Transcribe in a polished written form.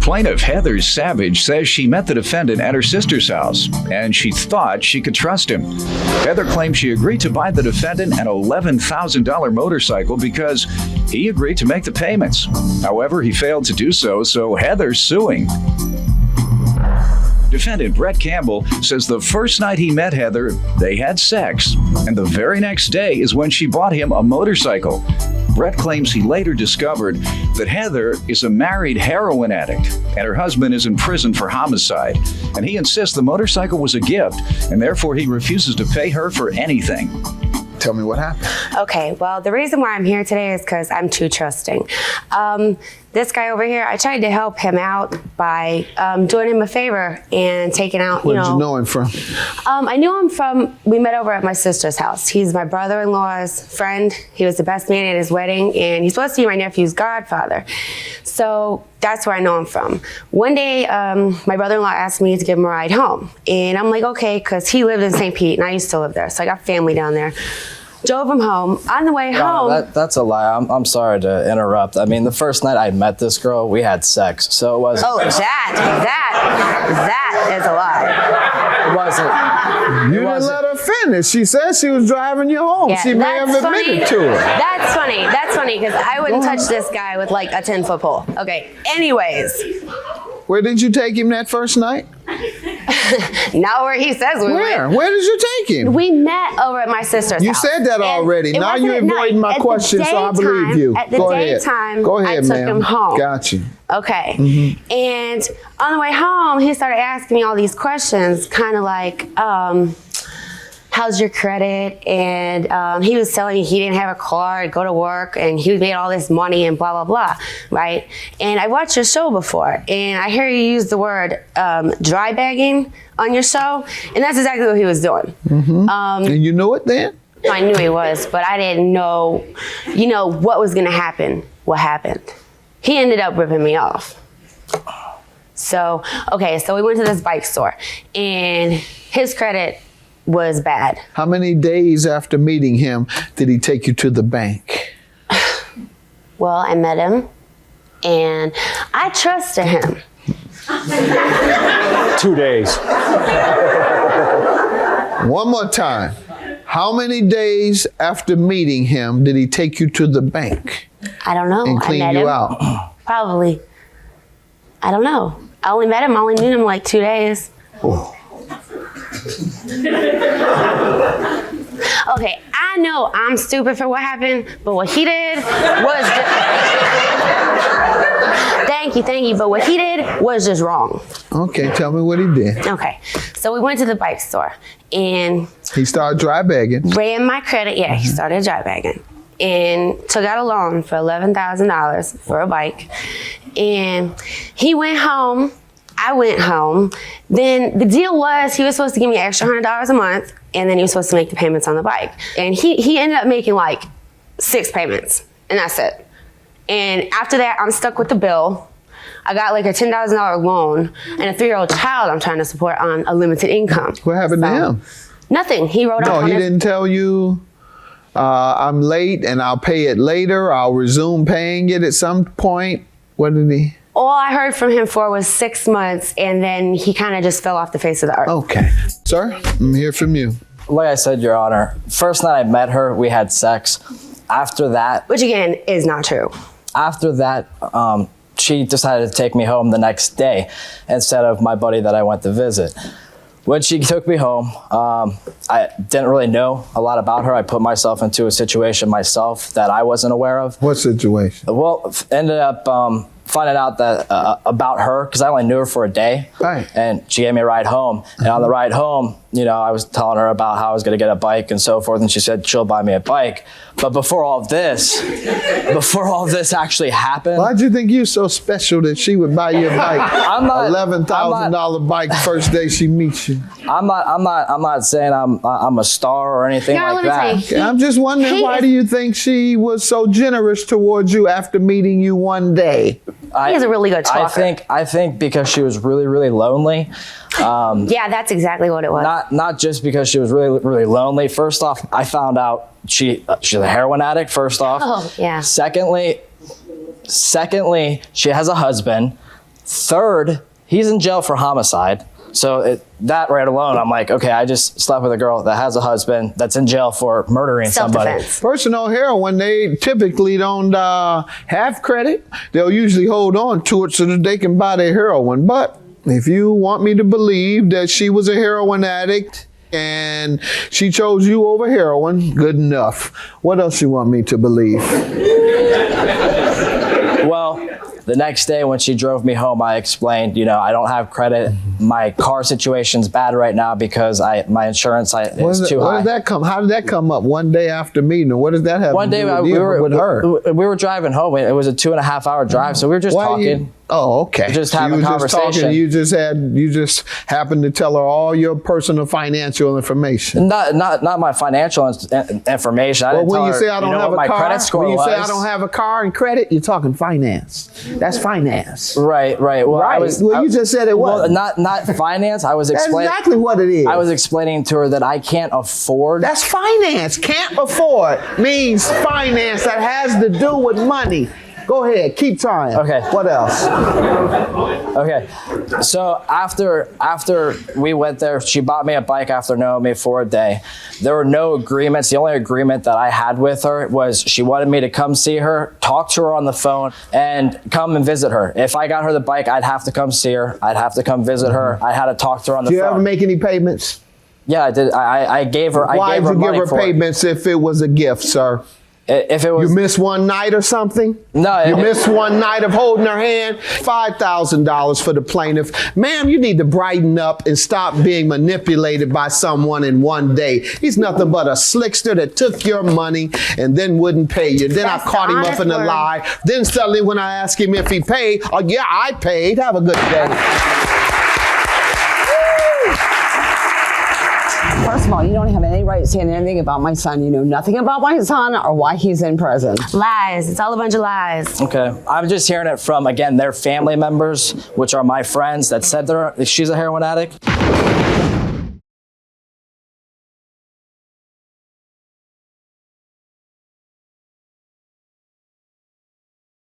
Plaintiff Heather Savage says she met the defendant at her sister's house, and she thought she could trust him. Heather claims she agreed to buy the defendant an $11,000 motorcycle because he agreed to make the payments. However, he failed to do so Heather's suing. Defendant Brett Campbell says the first night he met Heather, they had sex, and the very next day is when she bought him a motorcycle. Brett claims he later discovered that Heather is a married heroin addict and her husband is in prison for homicide. And he insists the motorcycle was a gift and therefore he refuses to pay her for anything. Tell me what happened. Okay, well, the reason why I'm here today is because I'm too trusting. This guy over here, I tried to help him out by doing him a favor and taking out, Where did you know him from? I knew him from, we met over at my sister's house. He's my brother-in-law's friend. He was the best man at his wedding, and he's supposed to be my nephew's godfather. So that's where I know him from. One day, my brother-in-law asked me to give him a ride home. And I'm like, okay, because he lived in St. Pete, and I used to live there. So I got family down there. Drove him home. On the way home... That's a lie. I'm sorry to interrupt. I mean, the first night I met this girl, we had sex. So it wasn't... Oh, that is a lie. It wasn't... You didn't let her finish. She said she was driving you home. Yeah, she may have admitted to it. That's funny, because I wouldn't touch this guy with like a 10-foot pole. Okay, anyways. Where did you take him that first night? Not where he says we Where? went. Where did you take him? We met over at my sister's house. You said that already. Now you're avoiding my question, so I believe you. At the Go daytime, ahead. Go ahead, I took ma'am. him home. Got you. Okay. Mm-hmm. And on the way home, he started asking me all these questions, kind of like, how's your credit? And he was telling me he didn't have a car, go to work, and he made all this money and blah, blah, blah, right? And I watched your show before, and I hear you use the word dry bagging on your show, and that's exactly what he was doing. Mm-hmm. And you knew it then? I knew he was, but I didn't know, what was gonna happen, what happened. He ended up ripping me off. So we went to this bike store, and his credit was bad. How many days after meeting him did he take you to the bank? Well, I met him, and I trusted him. 2 days. One more time. How many days after meeting him did he take you to the bank? I don't know. And clean I met you him. out? Probably. I don't know. I only met him. I only knew him like 2 days. Oh. Okay, I know I'm stupid for what happened, but what he did was thank you, but what he did was just wrong. Okay, tell me what he did. Okay, so we went to the bike store, and he started dry bagging. Ran my credit, yeah, he started dry bagging, and took out a loan for $11,000 for a bike, and he went home. I went home. Then the deal was he was supposed to give me an extra $100 a month, and then he was supposed to make the payments on the bike. And he ended up making like 6 payments, and that's it. And after that, I'm stuck with the bill. I got like a $10,000 loan and a 3-year-old child I'm trying to support on a limited income. What happened to him? Nothing. He wrote No, up on he his... didn't tell you, I'm late and I'll pay it later. I'll resume paying it at some point. What did he... All I heard from him for was 6 months, and then he kind of just fell off the face of the earth. Okay. Sir, I'm here from you. Like I said, Your Honor, first night I met her, we had sex. After that... Which again, is not true. After that, she decided to take me home the next day instead of my buddy that I went to visit. When she took me home, I didn't really know a lot about her. I put myself into a situation myself that I wasn't aware of. What situation? Well, ended up finding out that about her because I only knew her for a day. Right. And she gave me a ride home. And on the ride home, I was telling her about how I was going to get a bike and so forth. And she said she'll buy me a bike. But before all this actually happened. Why'd you think you were so special that she would buy you a bike? $11,000 bike first day she meets you. I'm not saying I'm a star or anything like that. Okay, I'm just wondering, why do you think she was so generous towards you after meeting you one day? He's a really good talker. I think because she was really, really lonely. Yeah, that's exactly what it was. Not just because she was really, really lonely. First off, I found out she's a heroin addict, first off. Oh, yeah. Secondly, she has a husband. Third, he's in jail for homicide. So that right alone, I'm like, okay, I just slept with a girl that has a husband that's in jail for murdering somebody. Self-defense. Person on heroin, they typically don't have credit. They'll usually hold on to it so that they can buy their heroin. But if you want me to believe that she was a heroin addict and she chose you over heroin, good enough. What else you want me to believe? Well, the next day when she drove me home, I explained, I don't have credit. My car situation's bad right now because my insurance is too high. How did that come up one day after meeting? What does that have One to day do with her? we were driving home. It was a 2.5 hour drive, so we were just talking. Okay. Just so having you a were conversation. You just happened to tell her all your personal financial information. Not my financial information. I Well, didn't when tell you her, say I don't have what a my car, credit score when you say I was. don't have a car and credit, you're talking finance. That's finance. Right. Well, Right. You just said it was. Well, not finance. I was That's explaining. exactly what it is. I was explaining to her that I can't afford. That's finance. Can't afford means finance that has to do with money. Go ahead, keep trying. Okay. What else? Okay. So after we went there, she bought me a bike after knowing me for a day. There were no agreements. The only agreement that I had with her was she wanted me to come see her, talk to her on the phone, and come and visit her. If I got her the bike, I'd have to come see her. I'd have to come visit her. I had to talk to her on the phone. Do you ever make any payments? Yeah, I did. I gave her. Why did you money give her for it. payments if it was a gift, sir? If it was, You missed one night or something? No, You missed one night of holding her hand? $5,000 for the plaintiff. Ma'am, you need to brighten up and stop being manipulated by someone in one day. He's nothing but a slickster that took your money and then wouldn't pay you. Then That's I caught him up honest in a word. lie. Then suddenly when I asked him if he paid, oh yeah, I paid. Have a good day. First of all, you don't have any right saying anything about my son. You know nothing about my son or why he's in prison. Lies. It's all a bunch of lies. okay. I'm just hearing it from, again, their family members, which are my friends that said she's a heroin addict.